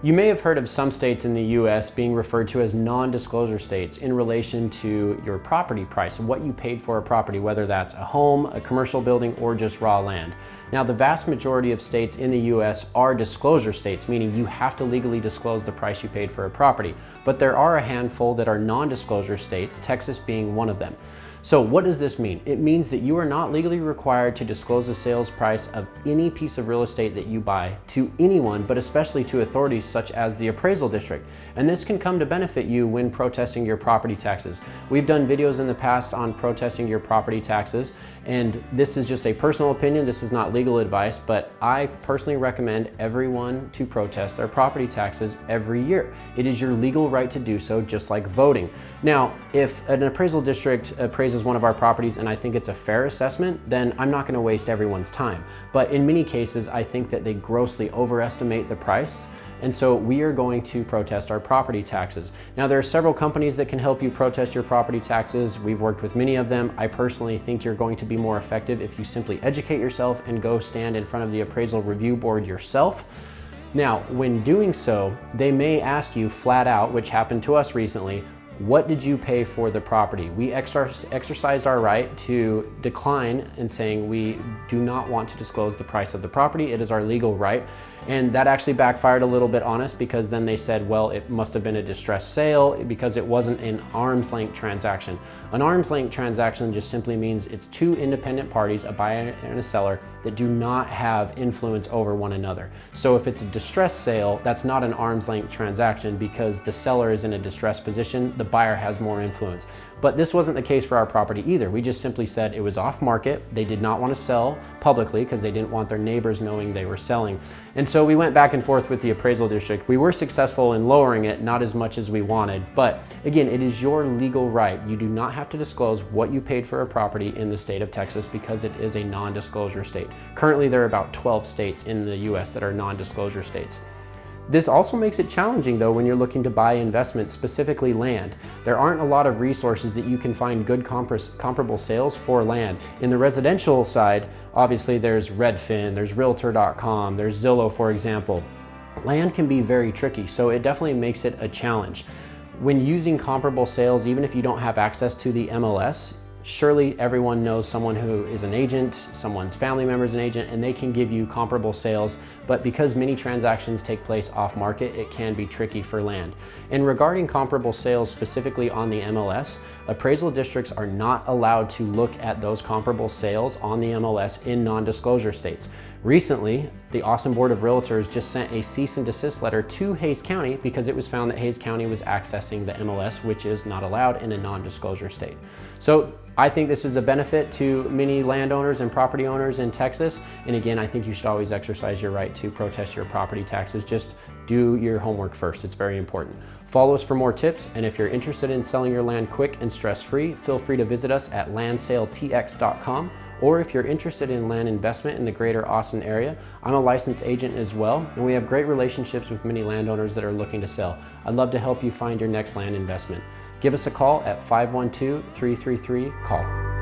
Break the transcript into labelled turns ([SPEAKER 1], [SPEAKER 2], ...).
[SPEAKER 1] You may have heard of some states in the US being referred to as non-disclosure states in relation to your property price, what you paid for a property, whether that's a home, a commercial building, or just raw land. Now, the vast majority of states in the US are disclosure states, meaning you have to legally disclose the price you paid for a property. But there are a handful that are non-disclosure states, Texas being one of them. So what does this mean? It means that you are not legally required to disclose the sales price of any piece of real estate that you buy to anyone, but especially to authorities such as the appraisal district. And this can come to benefit you when protesting your property taxes. We've done videos in the past on protesting your property taxes, and this is just a personal opinion. This is not legal advice, but I personally recommend everyone to protest their property taxes every year. It is your legal right to do so, just like voting. Now, if an appraisal district appraises one of our properties and I think it's a fair assessment, then I'm not going to waste everyone's time. But in many cases, I think that they grossly overestimate the price. And so we are going to protest our property taxes. Now, there are several companies that can help you protest your property taxes. We've worked with many of them. I personally think you're going to be more effective if you simply educate yourself and go stand in front of the appraisal review board yourself. Now, when doing so, they may ask you flat out, which happened to us recently, what did you pay for the property? We exercised our right to decline in saying we do not want to disclose the price of the property. It is our legal right. And that actually backfired a little bit on us, because then they said, well, it must have been a distressed sale because it wasn't an arm's length transaction. An arm's length transaction just simply means it's two independent parties, a buyer and a seller, that do not have influence over one another. So if it's a distressed sale, that's not an arm's length transaction because the seller is in a distressed position, the buyer has more influence. But this wasn't the case for our property either. We just simply said it was off market. They did not want to sell publicly because they didn't want their neighbors knowing they were selling. And so we went back and forth with the appraisal district. We were successful in lowering it, not as much as we wanted. But again, it is your legal right. You do not have to disclose what you paid for a property in the state of Texas because it is a non-disclosure state. Currently, there are about 12 states in the US that are non-disclosure states. This also makes it challenging though when you're looking to buy investments, specifically land. There aren't a lot of resources that you can find good comparable sales for land. In the residential side, obviously there's Redfin, there's Realtor.com, there's Zillow, for example. Land can be very tricky, so it definitely makes it a challenge. When using comparable sales, even if you don't have access to the MLS, surely everyone knows someone who is an agent, someone's family member is an agent, and they can give you comparable sales. But because many transactions take place off market, it can be tricky for land. And regarding comparable sales specifically on the MLS, appraisal districts are not allowed to look at those comparable sales on the MLS in non-disclosure states. Recently, the Austin Board of Realtors just sent a cease and desist letter to Hays County because it was found that Hays County was accessing the MLS, which is not allowed in a non-disclosure state. So I think this is a benefit to many landowners and property owners in Texas. And again, I think you should always exercise your right to protest your property taxes. Just do your homework first. It's very important. Follow us for more tips. And if you're interested in selling your land quick and stress-free, feel free to visit us at landsaletx.com. Or if you're interested in land investment in the greater Austin area, I'm a licensed agent as well, and we have great relationships with many landowners that are looking to sell. I'd love to help you find your next land investment. Give us a call at 512-333-CALL.